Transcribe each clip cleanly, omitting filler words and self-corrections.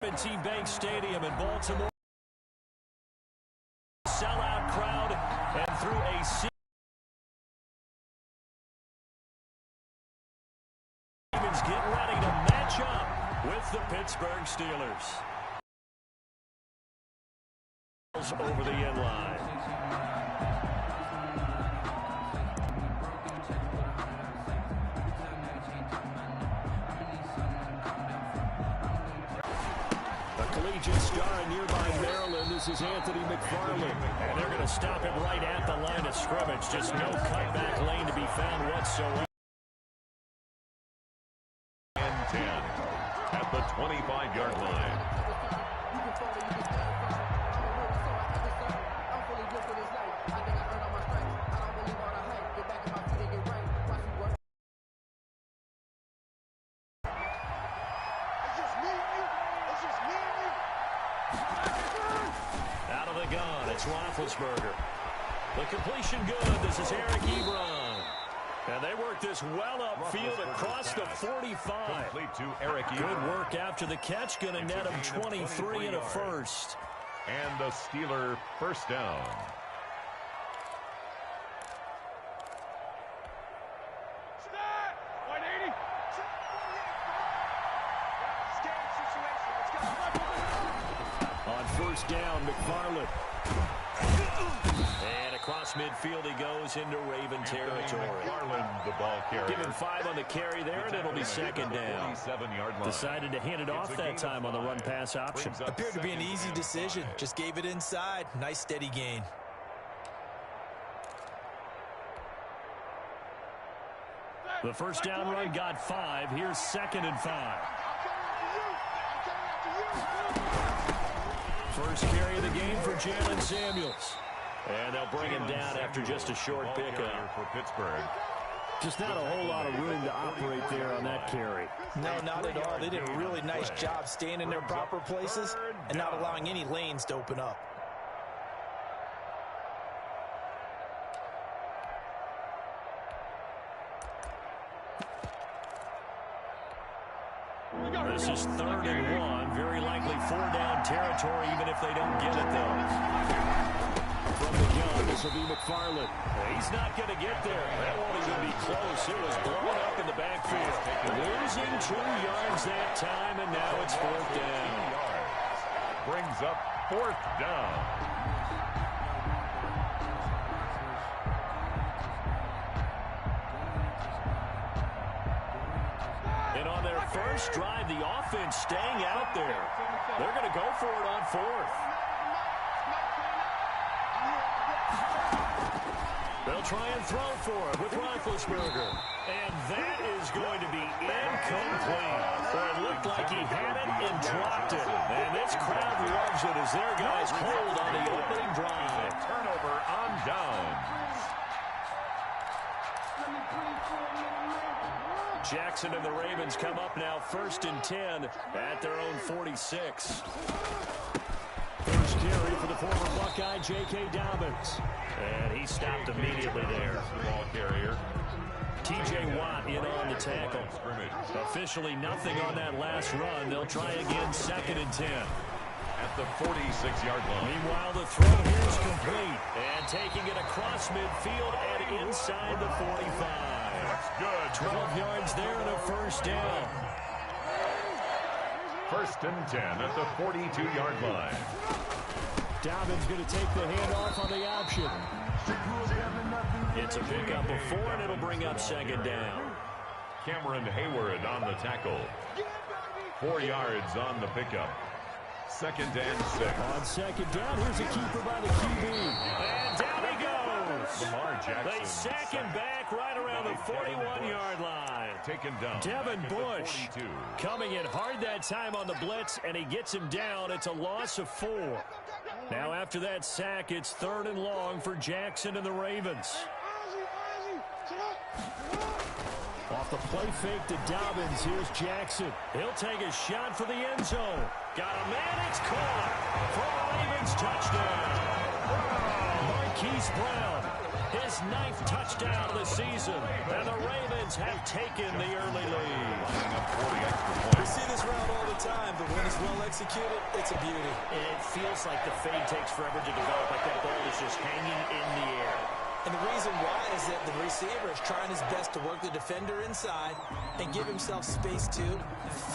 M&T Bank Stadium in Baltimore. Sellout crowd, and through a Ravens get ready to match up with the Pittsburgh Steelers. Over the end line. Collegiate star in nearby Maryland. This is Anthony McFarland. And they're going to stop him right at the line of scrimmage. Just no cutback lane to be found whatsoever. And 10 at the 25-yard line. Out of the gun, it's Roethlisberger. The completion good. This is Eric Ebron. And they work this well upfield across the 45. Complete to Eric Ebron. Good work after the catch. Going to net him 23 and a first. And the Steeler first down. On first down, McFarland. And across midfield he goes into Raven territory. McFarland, the ball carrier. Give him 5 on the carry there, and it'll be second down. Decided to hand it off that time on the run-pass option. Appeared to be an easy decision. Just gave it inside. Nice steady gain. The first down run got 5. Here's 2nd and 5. First carry of the game for Jalen Samuels. And they'll bring him down after just a short pickup. For Pittsburgh. Just not a whole lot of room to operate there on that carry. No, not at all. They did a really nice job staying in their proper places and not allowing any lanes to open up. This is 3rd and 1. Very likely 4-down territory, even if they don't get it, though. From the gun, this will be McFarland. He's not going to get there. That won't even be close. It was blown up in the backfield. Losing 2 yards that time, and now it's 4th down. Brings up 4th down. And on their first drive, the offense staying out there. They're going to go for it on 4th. They'll try and throw for it with Roethlisberger. And that is going to be incomplete. Or it looked like he had it and dropped it. And this crowd loves it as their guys hold on the opening drive. Turnover on downs. Jackson and the Ravens come up now 1st and 10 at their own 46. First carry for the former Buckeye, J.K. Dobbins. And he stopped immediately there. Ball carrier. T.J. Watt in on the tackle. Officially nothing on that last run. They'll try again 2nd and 10. At the 46-yard line. Meanwhile, the throw here is complete. And taking it across midfield and inside the 45. That's good. 12 yards there and a first down. 1st and 10 at the 42-yard line. Dobbins going to take the handoff on the option. It's a pickup of 4, and it'll bring up 2nd down. Cameron Hayward on the tackle. 4 yards on the pickup. 2nd and 6. On 2nd down, here's a keeper by the QB. And down he goes. Lamar Jackson. They sack him back right around the 41-yard line. Taken down. Devin Bush coming in hard that time on the blitz, and he gets him down. It's a loss of 4. Now after that sack, it's 3rd and long for Jackson and the Ravens. Off the play fake to Dobbins, here's Jackson. He'll take a shot for the end zone. Got a man, it's caught for a Ravens touchdown. Marquise Brown His 9th touchdown of the season. And the Ravens have taken the early lead. We see this route all the time, but when it's well executed, it's a beauty. It feels like the fade takes forever to develop, like that ball is just hanging in the air. And the reason why is that the receiver is trying his best to work the defender inside and give himself space to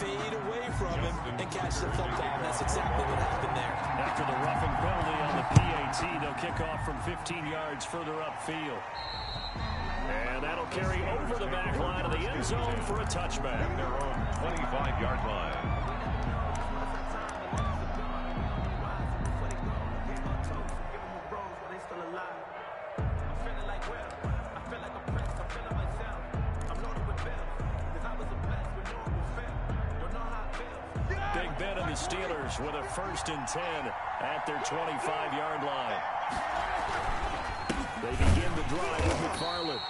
fade away from him and catch the football. And that's exactly what happened there. After the roughing penalty on the PAT, they'll kick off from 15 yards further upfield. And that'll carry over the back line of the end zone for a touchback. Their own 25-yard line. Big Ben and the Steelers with a 1st and 10 at their 25-yard line. They begin the drive with McFarland.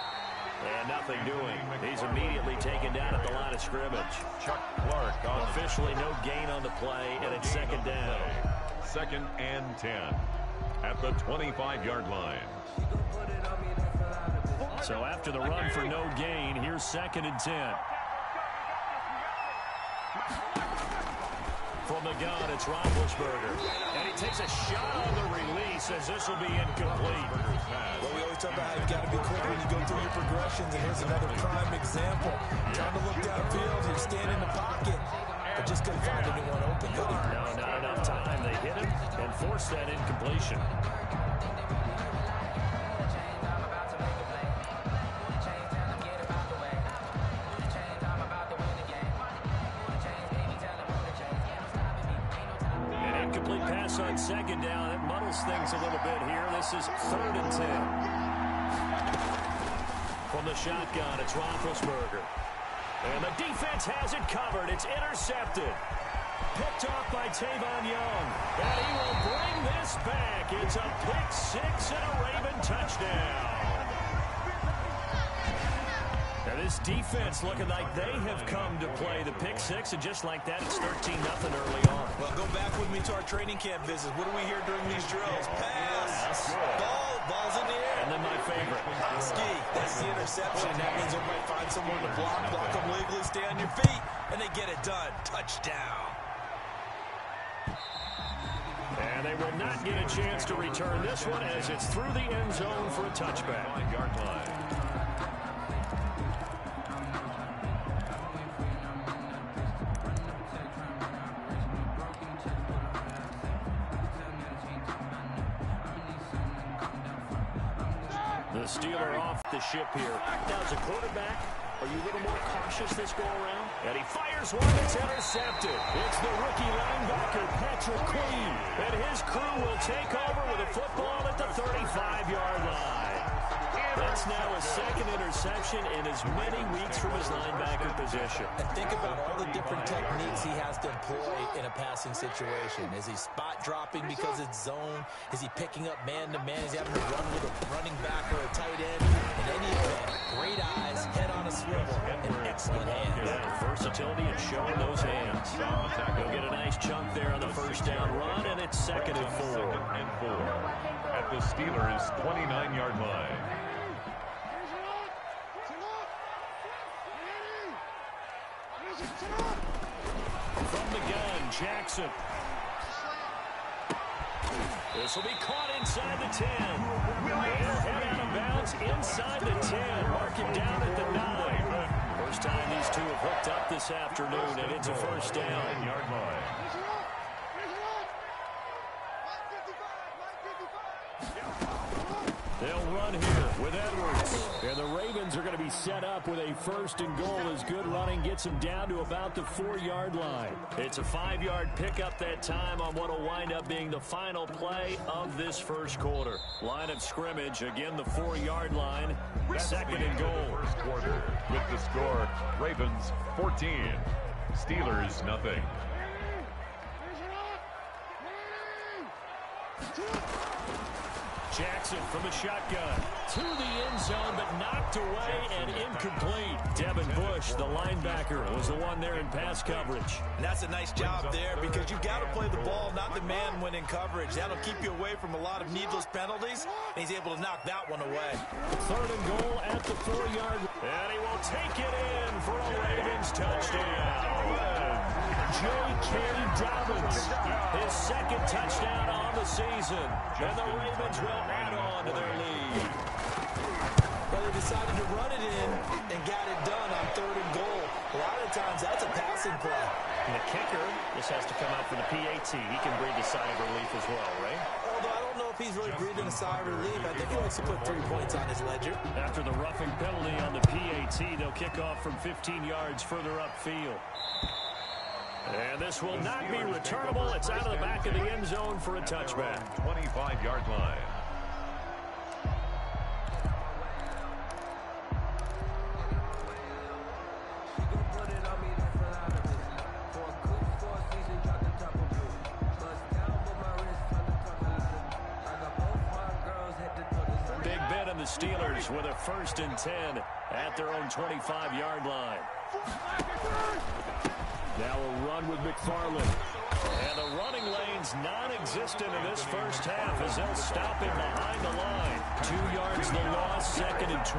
And nothing doing. He's immediately taken down at the line of scrimmage. Chuck Clark on officially no gain on the play, and it's 2nd down. 2nd and 10 at the 25-yard line. So after the run for no gain, here's 2nd and 10. From the gun, it's Roethlisberger. And he takes a shot on the release as this will be incomplete. Well, we always talk about how you've got to be quick when you go through your progressions, and here's another prime example. Trying to look downfield, he's standing in the pocket, but just couldn't find anyone open, could he? No, not enough time. They hit him and forced that incompletion. On 2nd down, it muddles things a little bit here. This is 3rd and 10. From the shotgun, it's Roethlisberger. And the defense has it covered. It's intercepted. Picked off by Tavon Young. And he will bring this back. It's a pick 6 and a Raven touchdown. Now this defense looking like they have come to play the pick 6, and just like that, it's 13-0 early on. Well, go back with me to our training camp visit. What do we hear during these drills? Pass. Ball's in the air. And then my favorite. Ski. That's the interception. That means everybody find someone to block them legally, stay on your feet, and they get it done. Touchdown. And they will not get a chance to return this one as it's through the end zone for a touchback. 5-yard line. The Steeler off the ship here. Now as a quarterback, are you a little more cautious this go around? And he fires one that's intercepted. It's the rookie linebacker, Patrick Queen. And his crew will take over with a football at the 35-yard line. That's now a 2nd interception in as many weeks from his linebacker position. And think about all the different techniques he has to employ in a passing situation. Is he spot dropping because it's zone? Is he picking up man-to-man? Is he having to run with a running back or a tight end? In any event, great eyes, head on a swivel, and excellent hands. Yeah, versatility and showing those hands. He'll get a nice chunk there on the 1st down run, and it's 2nd and 4. 2nd and 4 at the Steelers' 29-yard line. From the gun, Jackson. This will be caught inside the 10. They'll head out of bounds inside the 10. Mark it down at the 9. First time these two have hooked up this afternoon, and it's a 1st down. 9-yard line. They'll run here with Edwards. And the Ravens are going to be set up with a 1st and goal as good running gets them down to about the 4-yard line. It's a 5-yard pickup that time on what will wind up being the final play of this 1st quarter. Line of scrimmage, again the 4-yard line, 2nd and goal. 1st quarter with the score, Ravens 14, Steelers nothing. Jackson from the shotgun. To the end zone, but knocked away and incomplete. Devin Bush, the linebacker, was the one there in pass coverage. And that's a nice job there because you've got to play the ball, not the man when in coverage. That'll keep you away from a lot of needless penalties, and he's able to knock that one away. 3rd and goal at the 4-yard. And he will take it in for a Ravens touchdown. J.K. Dobbins, his 2nd touchdown on the season. And the Ravens will add on to their lead. But they decided to run it in and got it done on 3rd and goal. A lot of times that's a passing play. And the kicker, this has to come out for the PAT. He can breathe a sigh of relief as well, right? Although I don't know if he's really breathing a sigh of relief. I think he likes to put 3 points on his ledger. After the roughing penalty on the PAT, they'll kick off from 15 yards further upfield. And this will not be returnable. It's out of the back of the end zone for a touchback. 25-yard line. Big Ben and the Steelers with a 1st and 10 at their own 25-yard line. Now a run with McFarland. And the running lane's non-existent in this first half as they'll stop him behind the line. 2 yards the loss, 2nd and 12.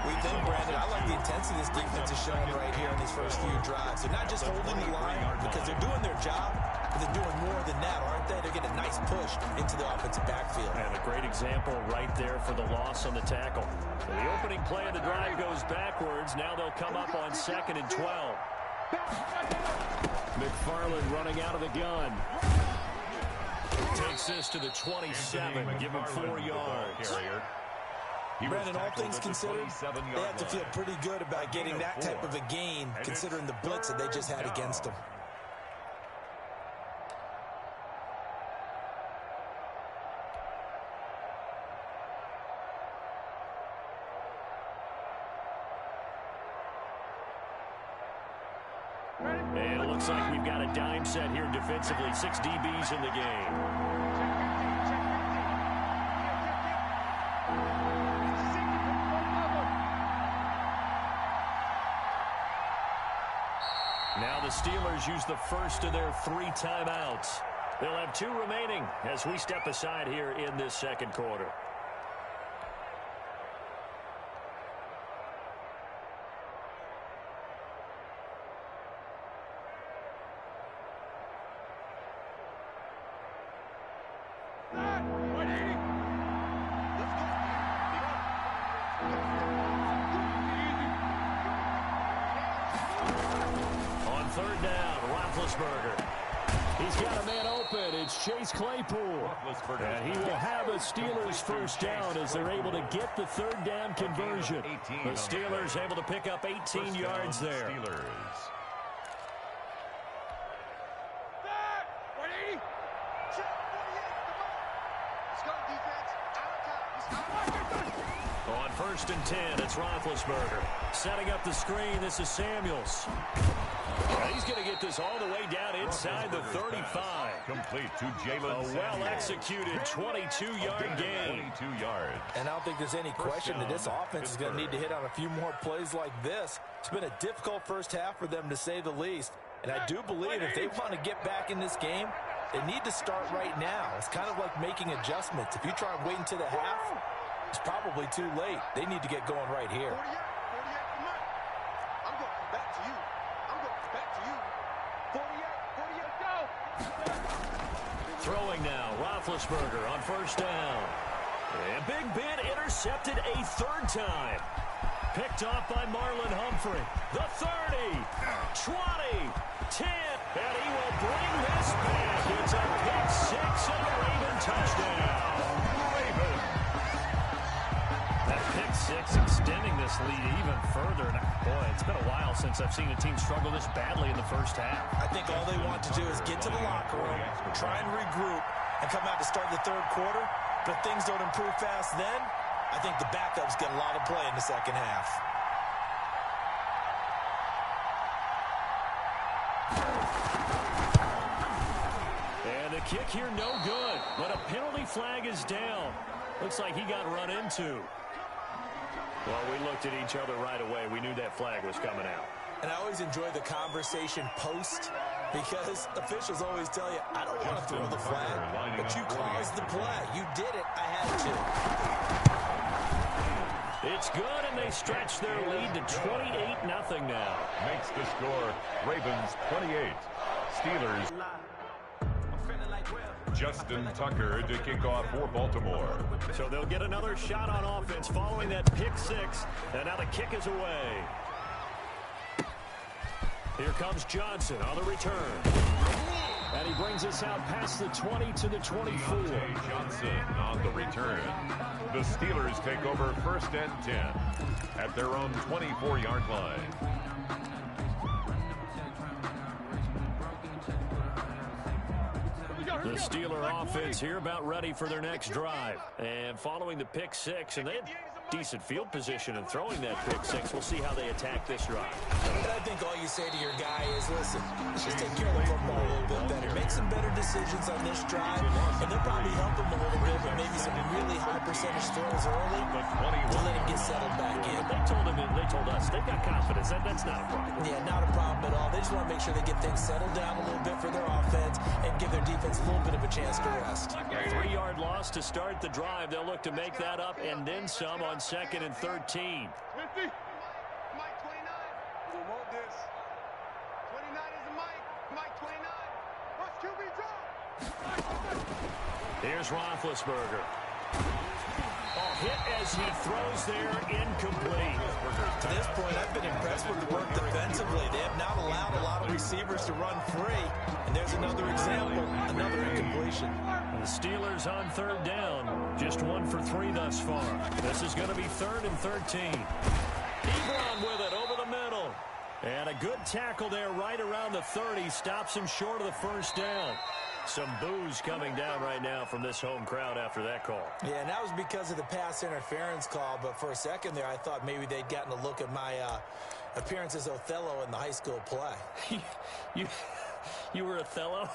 We think, Brandon, I like the intensity this defense is showing right here in these first few drives. They're not just holding the line because they're doing their job, but they're doing more than that, aren't they? They're getting a nice push into the offensive backfield. And a great example right there for the loss on the tackle. So the opening play of the drive goes backwards. Now they'll come up on 2nd and 12. McFarland running out of the gun. Takes this to the 27. Give him 4 yards. Brandon, all things considered, they have to feel pretty good about getting that type of a gain, considering the blitz that they just had against them. And it looks like we've got a dime set here defensively. 6 DBs in the game. Now the Steelers use the first of their 3 timeouts. They'll have 2 remaining as we step aside here in this second quarter. He's got a man open. It's Chase Claypool. And he will have a Steelers first down as they're able to get the 3rd down conversion. The Steelers able to pick up 18 yards there. On 1st and 10, it's Roethlisberger. Setting up the screen, this is Samuels. He's going to get this all the way down inside the 35. Complete to Jalen Samuels. A well-executed 22-yard gain. 22 yards. And I don't think there's any question that this offense is going to need to hit on a few more plays like this. It's been a difficult first half for them, to say the least. And I do believe if they want to get back in this game, they need to start right now. It's kind of like making adjustments. If you try and wait until the half, it's probably too late. They need to get going right here. Throwing now, Roethlisberger on 1st down. And Big Ben intercepted a 3rd time. Picked off by Marlon Humphrey. The 30, 20, 10, and he will bring this back. It's a pick 6 and a Raven touchdown. That pick 6 extending this lead even further. And boy, it's been a while since I've seen a team struggle this badly in the first half. I think all they want to do is get to the locker room, try and regroup, and come out to start the 3rd quarter. But if things don't improve fast then, I think the backups get a lot of play in the second half. And the kick here no good, but a penalty flag is down. Looks like he got run into. Well, we looked at each other right away. We knew that flag was coming out. And I always enjoy the conversation post because officials always tell you, I don't want to throw the flag, but you caused the play. You did it. I had to. It's good, and they stretch their lead to 28-0 now. Makes the score Ravens 28. Steelers. Justin Tucker to kick off for Baltimore. So they'll get another shot on offense following that pick six, and now the kick is away. Here comes Johnson on the return. And he brings us out past the 20 to the 24. Johnson on the return. The Steelers take over 1st and 10 at their own 24-yard line. The Steeler offense here about ready for their next drive. And following the pick six, and they had decent field position in throwing that pick six. We'll see how they attack this drive. And I think all you say to your guy is, listen, let's just take care of the football a little bit better. Make some better decisions on this drive, and they'll probably help him a little bit, but maybe some really high percentage throws early to let him get settled back in. They told us they've got confidence. That's not a problem. Yeah, not a problem at all. They just want to make sure they get things settled down a little bit for their offense and give their defense a little bit of a chance to rest. A 3-yard loss to start the drive. They'll look to make that up and then some on 2nd and 13. 50. Mike 29. We'll hold this. 29 is the Mike. Mike 29. First QB draw. Here's Roethlisberger. Hit as he throws there, incomplete. To this point, I've been impressed with the work defensively. They have not allowed a lot of receivers to run free. And there's another example, another incompletion. The Steelers on 3rd down, just 1 for 3 thus far. This is going to be 3rd and 13. Ebron with it over the middle. And a good tackle there right around the 30. Stops him short of the 1st down. Some boos coming down right now from this home crowd after that call. Yeah, and that was because of the pass interference call. But for a second there, I thought maybe they'd gotten a look at my appearance as Othello in the high school play. You were Othello?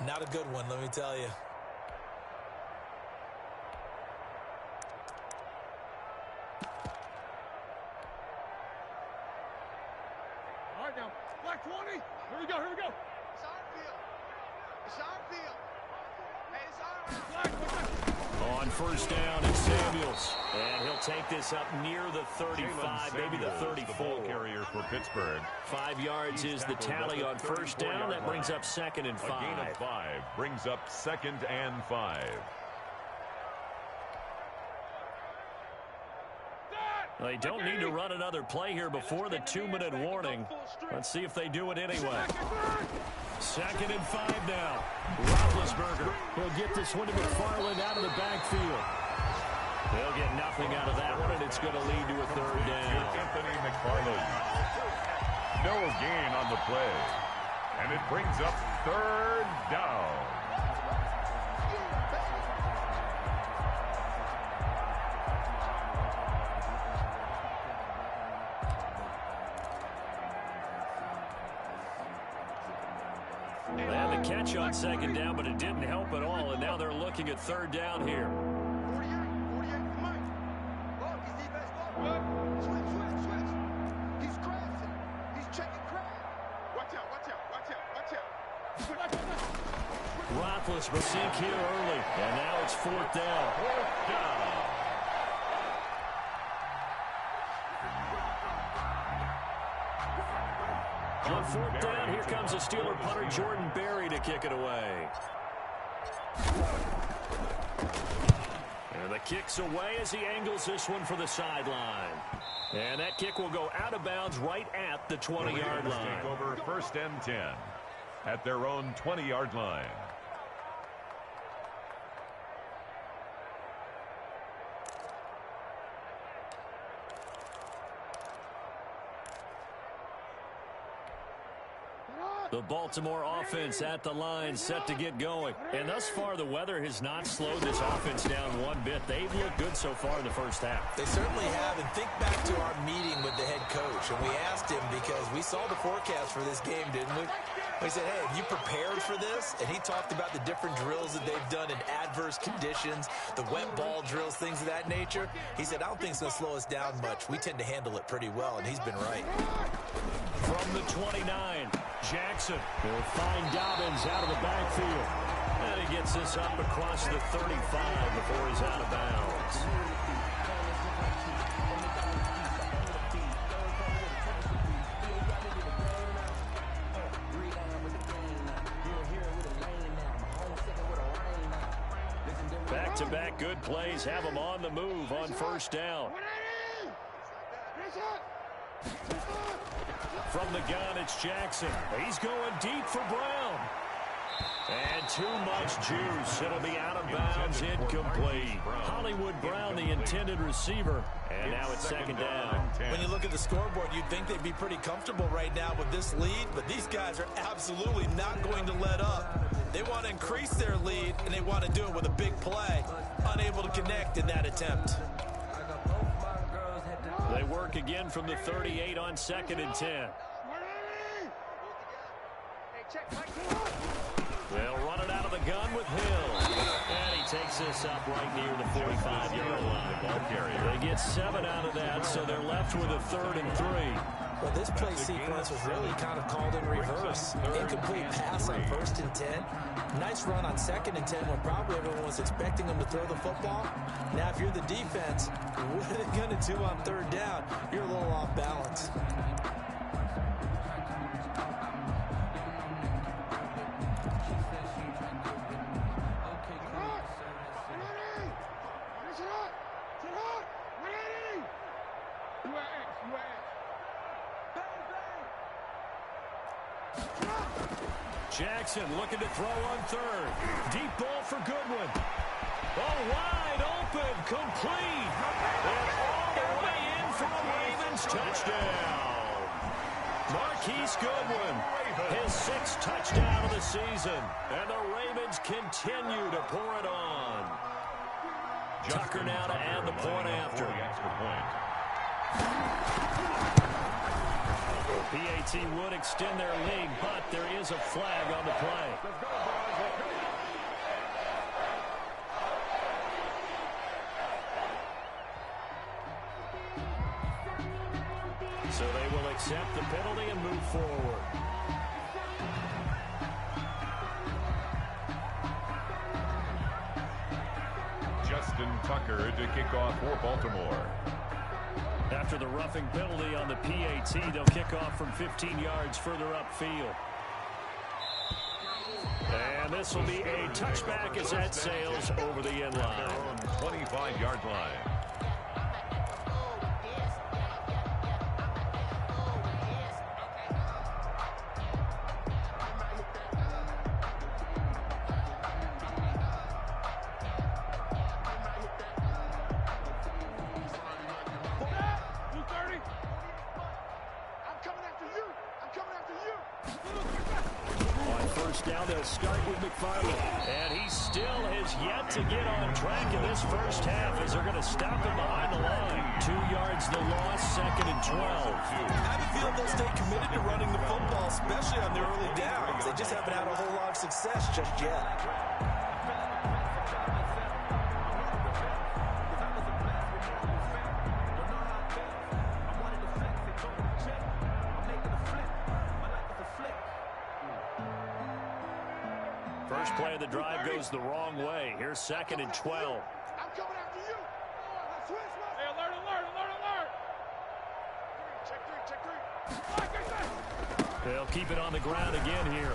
Not a good one, let me tell you. All right, now. Black 20. Here we go. Here we go. It's our field. It's our field. Hey, it's our field. On 1st down, it's Samuels. And he'll take this up near the 35, maybe the 34. The ball carrier for Pittsburgh. 5 yards is the tally on 1st down. That brings up 2nd and 5. A gain of 5 brings up 2nd and 5. They don't need to run another play here before the 2-minute warning. Let's see if they do it anyway. 2nd and 5 now. Roethlisberger will get this one to McFarland out of the backfield. They'll get nothing out of that one, and it's going to lead to a 3rd down. Anthony McFarland. No gain on the play. And it brings up 3rd down. And the catch on 2nd down, but it didn't help at all, and now they're looking at 3rd down here. 48, Mike. Look, he's defense. Look. Switch. He's crashing. He's checking crash. Watch out. Roethlisberger sink here early, and now it's 4th down. 4th down. On 4th down, here comes the Steeler punter Jordan Berry to kick it away. And the kick's away as he angles this one for the sideline. And that kick will go out of bounds right at the 20-yard line. Take over 1st and 10 at their own 20-yard line. The Baltimore offense at the line, set to get going. And thus far, the weather has not slowed this offense down one bit. They've looked good so far in the 1st half. They certainly have. And think back to our meeting with the head coach. And we asked him because we saw the forecast for this game, didn't we? He said, hey, have you prepared for this? And he talked about the different drills that they've done in adverse conditions, the wet ball drills, things of that nature. He said, I don't think it's going to slow us down much. We tend to handle it pretty well, and he's been right. From the 29, Jackson will find Dobbins out of the backfield. And he gets this up across the 35 before he's out of bounds. Back-to-back good plays have him on the move on first down. From the gun, it's Jackson. He's going deep for Brown. And too much juice. It'll be out of bounds, incomplete. Hollywood Brown, the intended receiver. And now it's second down. When you look at the scoreboard, you'd think they'd be pretty comfortable right now with this lead, but these guys are absolutely not going to let up. They want to increase their lead, and they want to do it with a big play. Unable to connect in that attempt. They work again from the 38 on 2nd and 10. They'll run it out of the gun with Hill. And he takes this up right near the 45-yard line. Ball carrier. They get 7 out of that, so they're left with a 3rd and 3. Well, this play sequence was really kind of called in reverse. Incomplete pass on 1st and 10. Nice run on 2nd and 10 when probably everyone was expecting them to throw the football. Now, if you're the defense, what are they going to do on 3rd down? You're a little off balance. Jackson looking to throw on 3rd. Deep ball for Goodwin. Oh, wide open, complete. And all the way in for a Ravens touchdown. Marquise Goodwin, his 6th touchdown of the season. And the Ravens continue to pour it on. Tucker now to add the point after. PAT would extend their lead, but there is a flag on the play. So they will accept the penalty and move forward. Justin Tucker to kick off for Baltimore. After the roughing penalty on the PAT, they'll kick off from 15 yards further upfield. And this will be a touchback as that sails over the end line. 25-yard line. Down, they'll start with McFarland. And he still has yet to get on track in this first half as they're going to stop him behind the line. 2 yards the loss, 2nd and 12. I have a feeling they'll stay committed to running the football, especially on the early downs. They just haven't had a whole lot of success just yet. First play of the drive goes the wrong way. Here's 2nd and 12. I'm coming after you. Hey, alert, alert, alert, alert. Check 3. They'll keep it on the ground again here.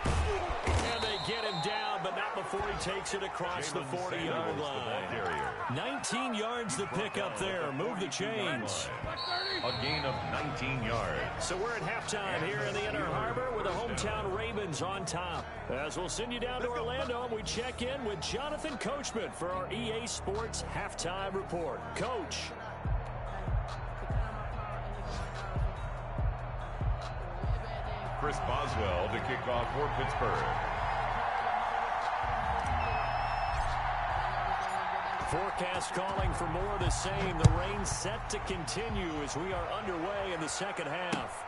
And they get him down, but not before he takes it across the 40-yard line. 19 yards to pick up there. Move the chains. A gain of 19 yards. So we're at halftime here in the Inner Harbor with the hometown Ravens on top. As we'll send you down to Orlando, and we check in with Jonathan Coachman for our EA Sports Halftime Report. Coach. Chris Boswell to kick off for Pittsburgh. Forecast calling for more of the same. The rain set to continue as we are underway in the second half.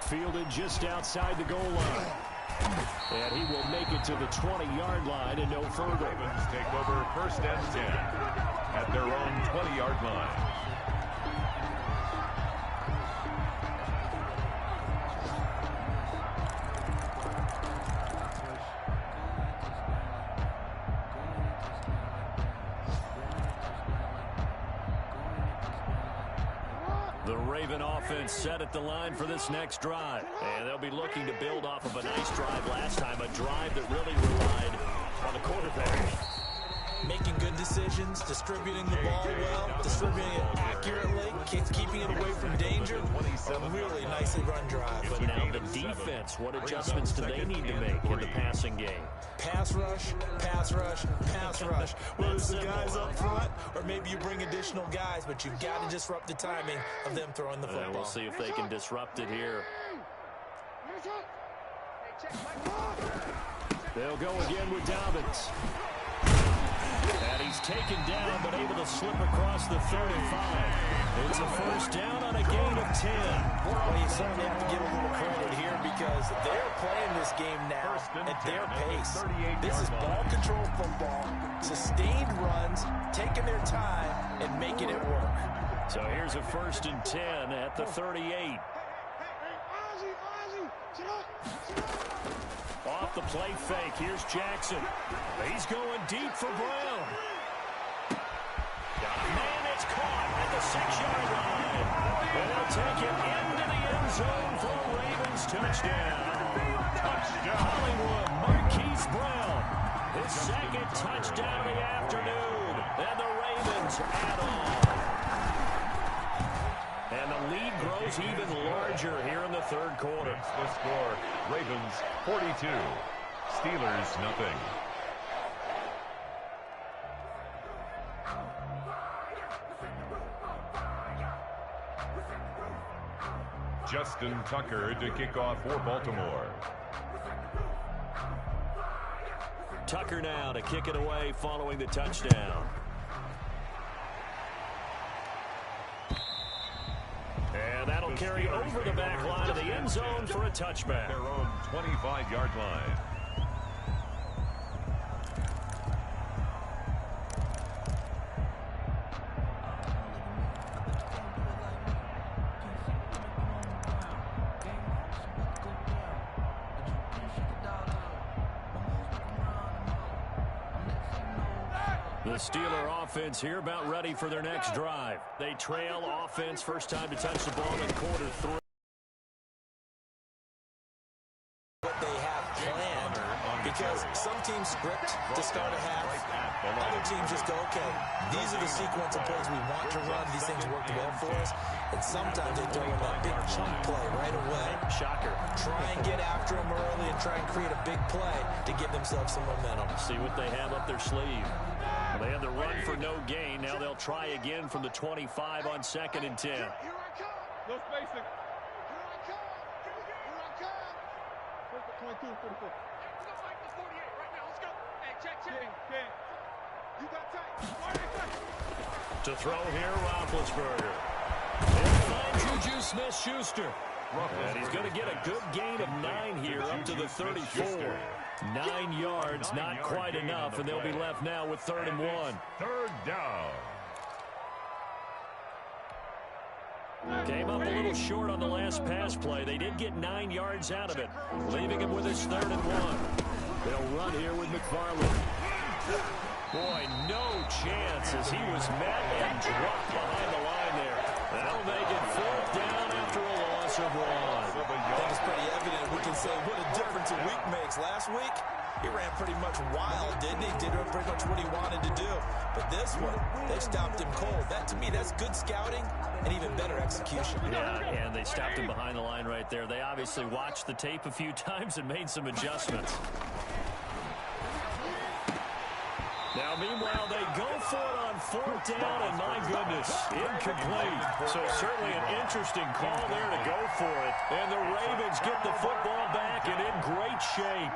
Fielded just outside the goal line. And he will make it to the 20-yard line and no further. Ravens take over 1st and 10 at their own 20-yard line. The Raven offense set at the line for this next drive. And they'll be looking to build off of a nice drive last time, a drive that really relied on the quarterback. Making good decisions, distributing the ball well, distributing it accurately, keeping it away from danger. A really nicely run drive. But now the defense, what adjustments do they need to make in the passing game? Pass rush, pass rush, pass rush. Whether it's the guys up front or maybe you bring additional guys, but you've got to disrupt the timing of them throwing the football. We'll see if they can disrupt it here. They'll go again with Dobbins. And he's taken down, but able to slip across the 35. It's a first down on a gain of 10. Well, you certainly have to give a little credit here because they're playing this game now at their pace. This is ball control football, sustained runs, taking their time, and making it work. So here's a 1st and 10 at the 38. Off the play fake, here's Jackson. He's going deep for Brown. Man, it's caught at the 6-yard line. And they'll take it into the end zone for a Ravens touchdown. Hollywood Marquise Brown. His 2nd touchdown of the afternoon. And the Ravens add on. And the lead grows even larger here in the 3rd quarter. The score, Ravens 42, Steelers nothing. Justin Tucker to kick off for Baltimore. Tucker now to kick it away following the touchdown. And that'll carry over the back line of the end zone for a touchback. Their own 25-yard line. The Steeler offense here about ready for their next drive. They trail offense, first time to touch the ball in quarter 3. What they have planned, because some teams script to start a half, other teams just go, okay, these are the sequence of plays we want to run. These things worked well for us. And sometimes they throw in that big chunk play right away. Shocker. Try and get after them early and try and create a big play to give themselves some momentum. See what they have up their sleeve. Well, they had the run for no gain. Now they'll try again from the 25 on 2nd and 10. Here I come. No spacing. Here I come. Here I come. 22, 44. Let's go fight the 48 right now. Let's go. Hey, check. You got tight. To throw here, Roethlisberger. And finds Juju Smith-Schuster. And he's going to get a good gain of 9 here up to the 34. 9 yards, not quite enough, and they'll be left now with 3rd and 1. 3rd down. Came up a little short on the last pass play. They did get 9 yards out of it, leaving him with his 3rd and 1. They'll run here with McFarland. Boy, no chance as he was met and dropped behind the line there. That'll make it 4th down after a loss of 1. I think it's pretty evident. We can say what a difference a week makes. Last week, he ran pretty much wild, didn't he? Did pretty much what he wanted to do. But this one, they stopped him cold. That, to me, that's good scouting and even better execution. Yeah, and they stopped him behind the line right there. They obviously watched the tape a few times and made some adjustments. Now, meanwhile, they go for it on 4th down, and my goodness, incomplete. So certainly an interesting call there to go for it. And the Ravens get the football back and in great shape.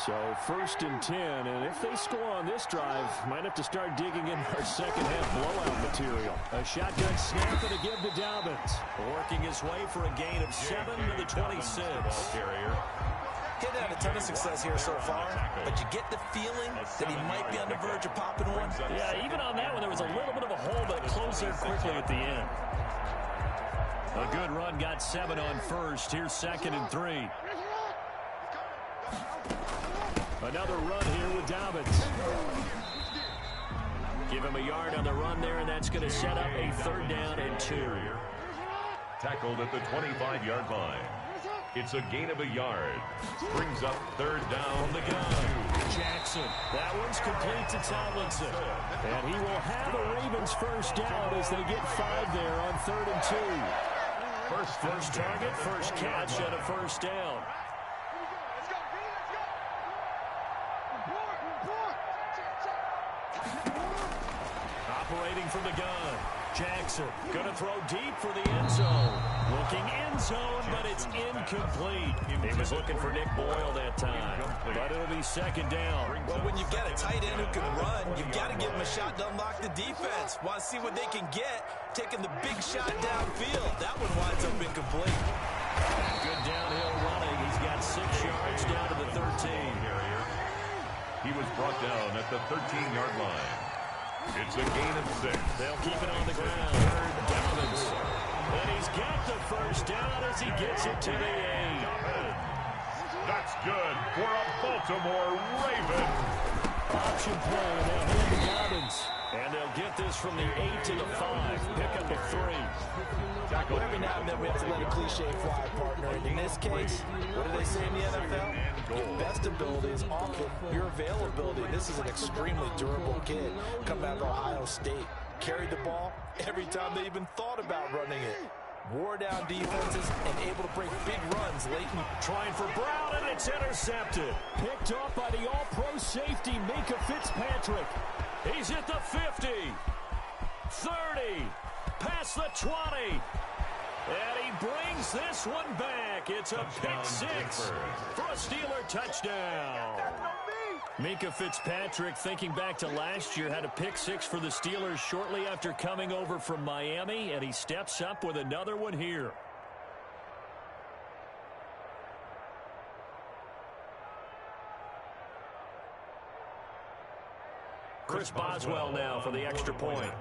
So 1st and 10, and if they score on this drive, might have to start digging in our second half blowout material. A shotgun snap and a give to Dobbins. Working his way for a gain of 7 to the 26. He's had a ton of success here so far, but you get the feeling that he might be on the verge of popping one. Yeah, even on that one, there was a little bit of a hole that closed there quickly at the end. A good run got 7 on 1st. Here's 2nd and 3. Another run here with Dobbins. Give him a yard on the run there, and that's going to set up a 3rd down and 2. Tackled at the 25-yard line. It's a gain of a yard. Brings up 3rd down. From the gun, Jackson. That one's complete to Tomlinson. And he will have the Ravens 1st down as they get 5 there on 3rd and 2. First target, first catch, and a 1st down. Operating from the gun. Jackson going to throw deep for the end zone. Looking end zone, but it's incomplete. He was looking for Nick Boyle that time, but it'll be 2nd down. Well, when you've got a tight end who can run, you've got to give him a shot to unlock the defense. Want to see what they can get, taking the big shot downfield. That one winds up incomplete. Good downhill running. He's got 6 yards down to the 13. He was brought down at the 13-yard line. It's a gain of 6. They'll keep it on the ground. Dobbins. And he's got the 1st down as he gets it to the 8. That's good for a Baltimore Raven. Option play. They'll hand to Dobbins. And they'll get this from the 8 to the 5. Pick up a 3. Well, every now and then we have to let a cliche fly, partner. And in this case, what do they say in the NFL? Your best ability is off of your availability. This is an extremely durable kid coming out of Ohio State. Carried the ball every time they even thought about running it. Wore down defenses and able to break big runs late. Trying for Brown, and it's intercepted. Picked off by the all-pro safety, Minka Fitzpatrick. He's at the 50, 30, past the 20. And he brings this one back. It's a pick 6 for a Steeler touchdown. Minka Fitzpatrick, thinking back to last year, had a pick 6 for the Steelers shortly after coming over from Miami, and he steps up with another one here. Chris Boswell now for the extra point.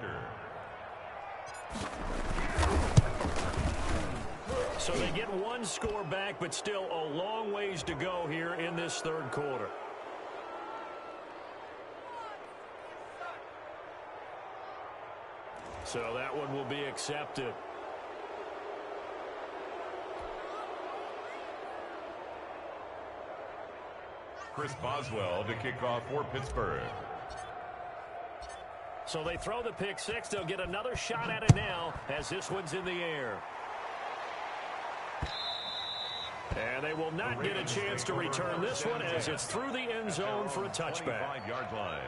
So they get 1 score back, but still a long ways to go here in this 3rd quarter. So that one will be accepted. Chris Boswell to kick off for Pittsburgh. So they throw the pick 6. They'll get another shot at it now as this one's in the air. And they will not get a chance to return this one as it's through the end zone for a touchback. 5-yard line.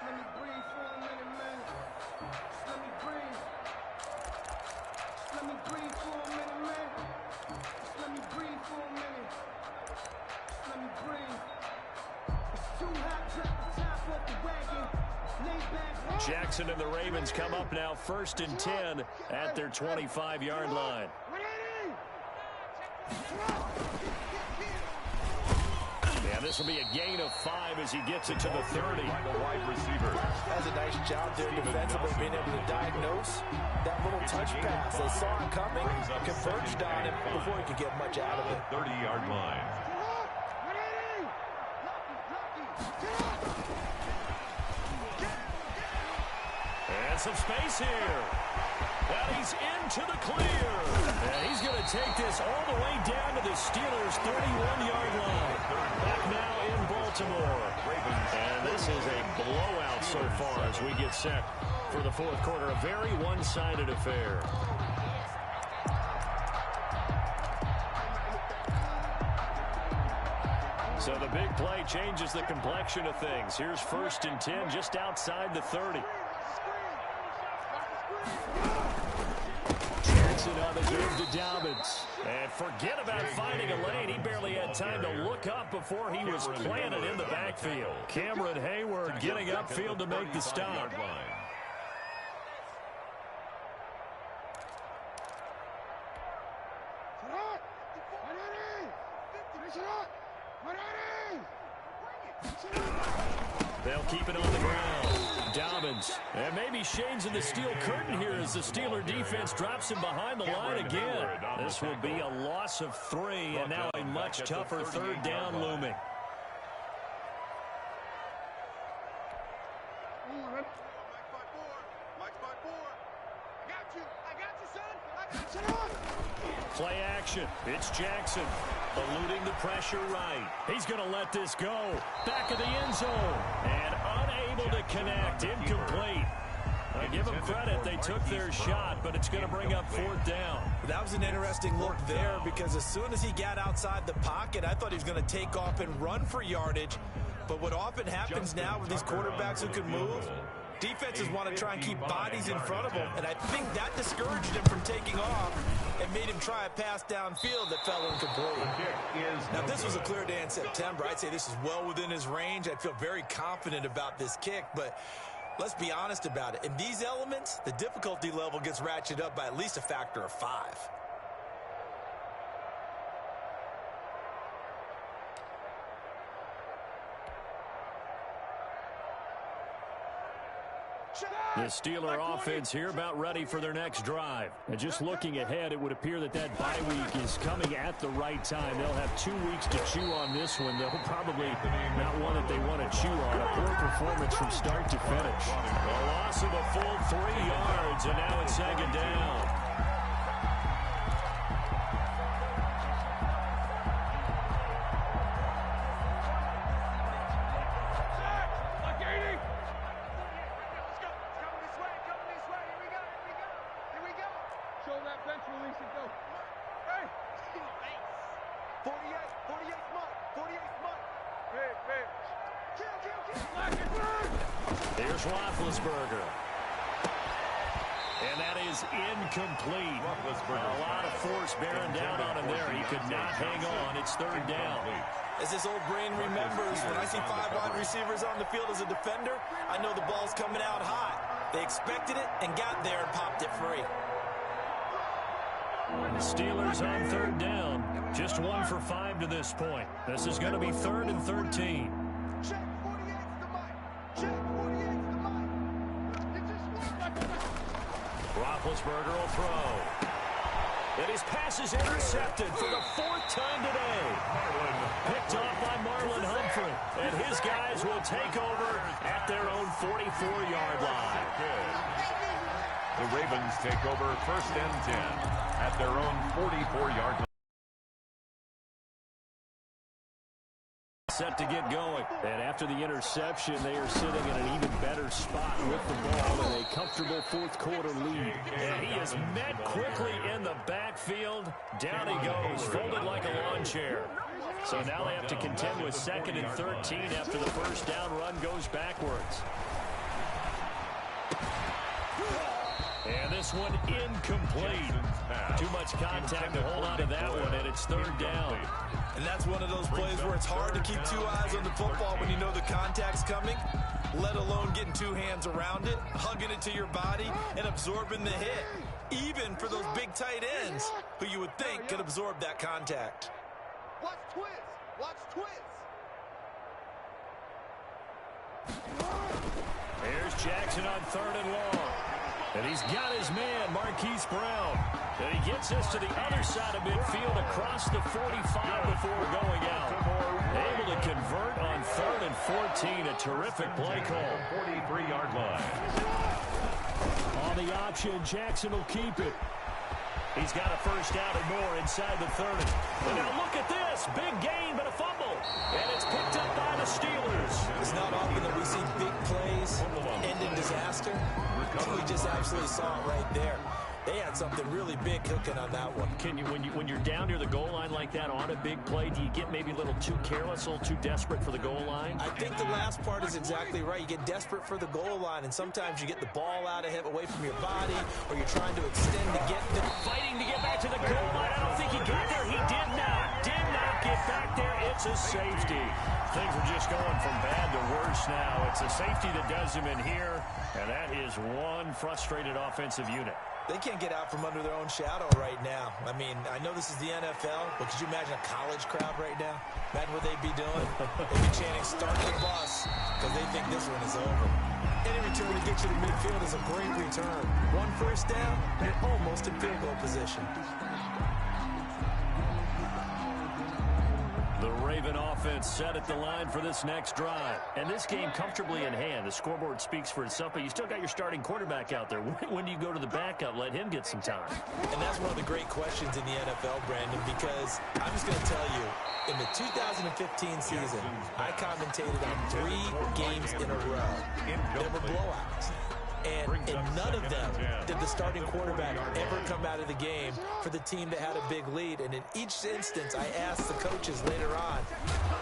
Let me breathe for a minute, man. Let me breathe. Let me breathe for a minute, man. Let me breathe for a minute. Let me breathe. It's too hot, drop the top off the wagon. Lay back. Jackson and the Ravens come up now 1st and 10 at their 25-yard line. Yeah, this will be a gain of 5 as he gets it to the 30. By the wide receiver. Does a nice job there defensively being able to diagnose that little touch pass. They saw it coming, converged on him before he could get much out of it. 30-yard line. And some space here. And he's into the clear. And he's going to take this all the way down to the Steelers' 31-yard line. Back now in Baltimore. And this is a blowout so far as we get set for the 4th quarter. A very one-sided affair. So the big play changes the complexion of things. Here's 1st and 10 just outside the 30. Jackson on the move to Dobbins. And forget about finding a lane. He barely had time to look up before he was planted in the backfield. Cameron Hayward getting upfield to make the stop. They'll keep it on the ground. Dobbins. And maybe Shane's in the steel curtain here as the Steeler defense drops him behind the line again. This will be a loss of 3, and now a much tougher third down looming. Play action. It's Jackson. Eluding the pressure right. He's going to let this go. Back of the end zone. And unable to connect. Incomplete. I give them credit. They took their shot, but it's going to bring up 4th down. That was an interesting look there because as soon as he got outside the pocket, I thought he was going to take off and run for yardage. But what often happens now with these quarterbacks who can move, defenses want to try and keep bodies in front of them, and I think that discouraged him from taking off and made him try a pass downfield that fell incomplete. Now, if this was a clear day in September, I'd say this is well within his range. I'd feel very confident about this kick, but let's be honest about it. In these elements, the difficulty level gets ratcheted up by at least a factor of 5. The Steeler offense here about ready for their next drive. And just looking ahead, it would appear that bye week is coming at the right time. They'll have 2 weeks to chew on this one. They'll probably not one that they want to chew on. A poor performance from start to finish. A loss of a full 3 yards, and now it's 2nd down. Here's Roethlisberger. And that is incomplete. A lot of force bearing down on him there. He could not hang on. It's 3rd down. As this old brain remembers, when I see 5 wide receivers on the field as a defender, I know the ball's coming out hot. They expected it and got there and popped it free. The Steelers on 3rd down. Just 1 for 5 to this point. This is going to be 3rd and 13. Roethlisberger will throw. And his pass is intercepted for the 4th time today. Picked off by Marlon Humphrey. And his guys will take over at their own 44-yard line. The Ravens take over 1st and 10 at their own 44-yard line. Set to get going. And after the interception, they are sitting in an even better spot with the ball in a comfortable 4th quarter lead. And he is met quickly in the backfield. Down he goes, folded like a lawn chair. So now they have to contend with 2nd and 13 after the 1st down run goes backwards. And this one incomplete. Too much contact to hold on to that one, and it's 3rd down. And that's one of those plays where it's hard to keep 2 eyes on the football when you know the contact's coming, let alone getting 2 hands around it, hugging it to your body, and absorbing the hit, even for those big tight ends who you would think could absorb that contact. Watch twist. Watch twist. Here's Jackson on 3rd and long. And he's got his man, Marquise Brown. And he gets us to the other side of midfield across the 45 before going out. Able to convert on 3rd and 14. A terrific play call. 43-yard line. On the option, Jackson will keep it. He's got a 1st down and more inside the 30. And now look at this. Big gain, but a fumble. And it's picked up by the Steelers. It's not often that we see big plays end in disaster. We just absolutely saw it right there. They had something really big cooking on that one. Can you, when you're down near the goal line like that on a big play, do you get maybe a little too careless, a little too desperate for the goal line? I think the last part is exactly right. You get desperate for the goal line, and sometimes you get the ball out of him, away from your body, or you're trying to extend to get the... Fighting to get back to the goal line. I don't think he got there. He did not get back there. It's a safety. Things are just going from bad to worse now. It's a safety that does him in here, and that is one frustrated offensive unit. They can't get out from under their own shadow right now. I mean, I know this is the NFL, but could you imagine a college crowd right now? Imagine what they'd be doing. They'd be chanting, "Start the bus," because they think this one is over. Any return to get you to midfield is a great return. One first down, you're almost in field goal position. The Raven offense set at the line for this next drive. And this game comfortably in hand. The scoreboard speaks for itself, but you still got your starting quarterback out there. When do you go to the backup? Let him get some time. And that's one of the great questions in the NFL, Brandon, because I'm just going to tell you, in the 2015 season, I commentated on 3 games in a row. There were blowouts. And in none of them did the starting quarterback ever come out of the game for the team that had a big lead. And in each instance, I asked the coaches later on,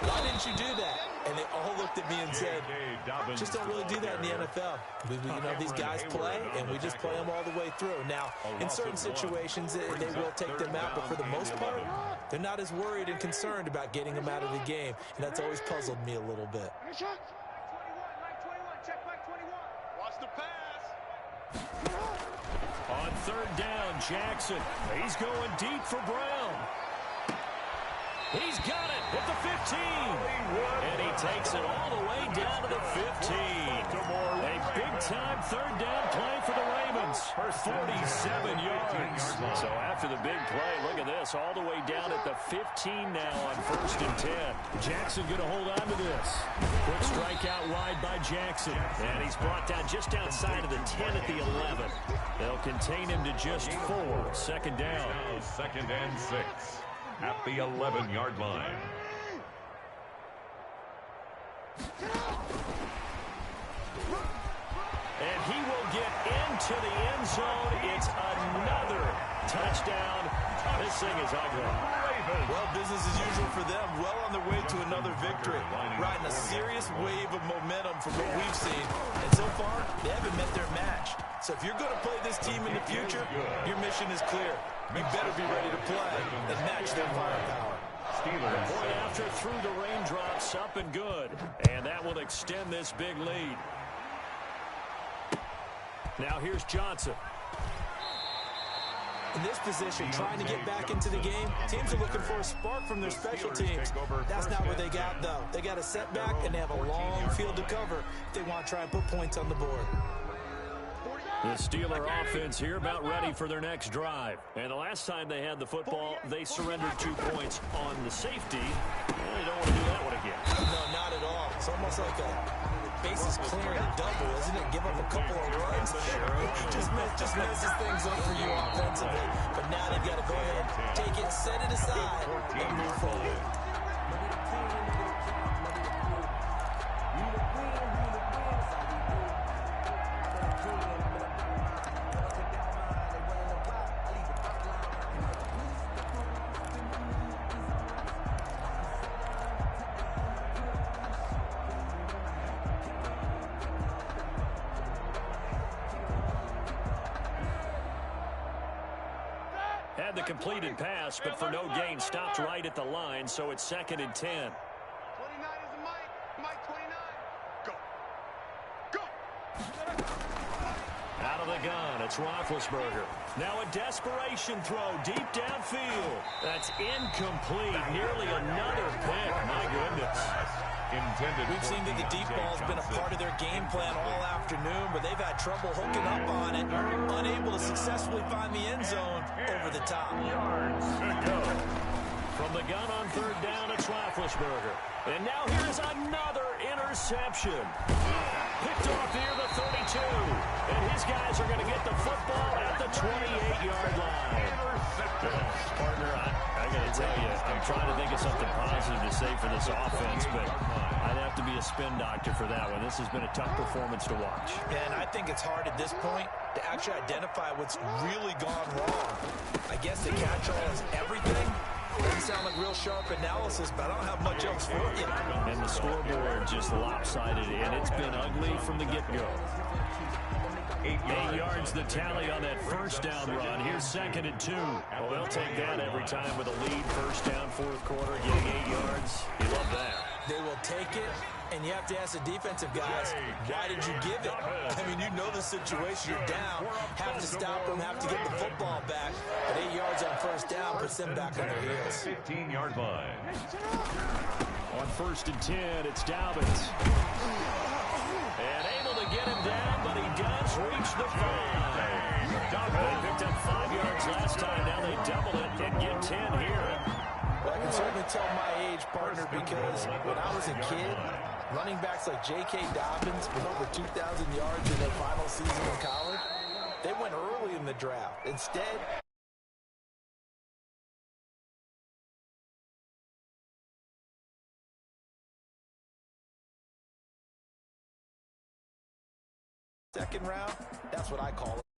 why didn't you do that? And they all looked at me and said, just don't really do that in the NFL. You know, these guys play, and we just play them all the way through. Now, in certain situations, they will take them out, but for the most part, they're not as worried and concerned about getting them out of the game. And that's always puzzled me a little bit. On third down, Jackson. He's going deep for Brown. He's got it at the 15. And he takes it all the way down to the 15. A big-time third down play for the Ravens. 47 yards. So after the big play, look at this. All the way down at the 15 now on 1st and 10. Jackson going to hold on to this. Quick strike out wide by Jackson. And he's brought down just outside of the 10 at the 11. They'll contain him to just 4. Second down. Now 2nd and 6 at the 11-yard line. And he will get into the end zone. It's another touchdown. This thing is ugly. Well, business as usual for them. Well on their way to another victory. Riding a serious wave of momentum from what we've seen. And so far, they haven't met their match. So if you're going to play this team in the future, your mission is clear. You better be ready to play and match their firepower. Point after through the raindrops, up and good. And that will extend this big lead. Now here's Johnson. In this position, trying to get back into the game, teams are looking for a spark from their special teams. That's not what they got, though. They got a setback, and they have a long field to cover if they want to try and put points on the board. The Steeler offense here about ready for their next drive. And the last time they had the football, they surrendered 2 points on the safety. Well, they don't want to do that one again. No, not at all. It's almost like a bases clearing double, isn't it? Give up a couple of runs. Just messes things up for you offensively. But now they've got to go ahead, take it, set it aside, and move forward. Had the completed pass, but for no gain, stopped right at the line, so it's 2nd and 10. 29 is the Mike 29. Go. Go. Out of the gun, it's Roethlisberger. Now a desperation throw deep downfield. That's incomplete. Nearly another pick. My goodness. We've seen that the deep ball has been a part of their game plan all afternoon, but they've had trouble hooking up on it, unable to successfully find the end zone over the top. From the gun on third down, it's Roethlisberger. And now here's another interception. Picked off near the 32. And his guys are going to get the football at the 28-yard line. Partner, I got to tell you, I'm trying to think of something positive to say for this offense, but I'd have to be a spin doctor for that one. This has been a tough performance to watch. And I think it's hard at this point to actually identify what's really gone wrong. I guess the catch-all is everything. Doesn't sound like real sharp analysis, but I don't have much else for you. And the scoreboard just lopsided, and it's been ugly from the get-go. 8 yards the tally on that first down run. Here's 2nd and 2. Well, they'll take that every time with a lead. First down, fourth quarter, getting 8 yards. You love that. They will take it, and you have to ask the defensive guys, why did you give it? I mean, you know the situation. You're down, have to stop them, have to get the football back. But 8 yards on first down puts them back on their heels. 15-yard line. On 1st and 10, it's Dobbins. And able to get him down, but he does reach the 5. They picked up 5 yards last time. Now they double it and get 10 here. Well, I can certainly tell my age, partner, because when I was a kid, running backs like J.K. Dobbins with over 2,000 yards in their final season in college, they went early in the draft. Instead, second round, that's what I call it.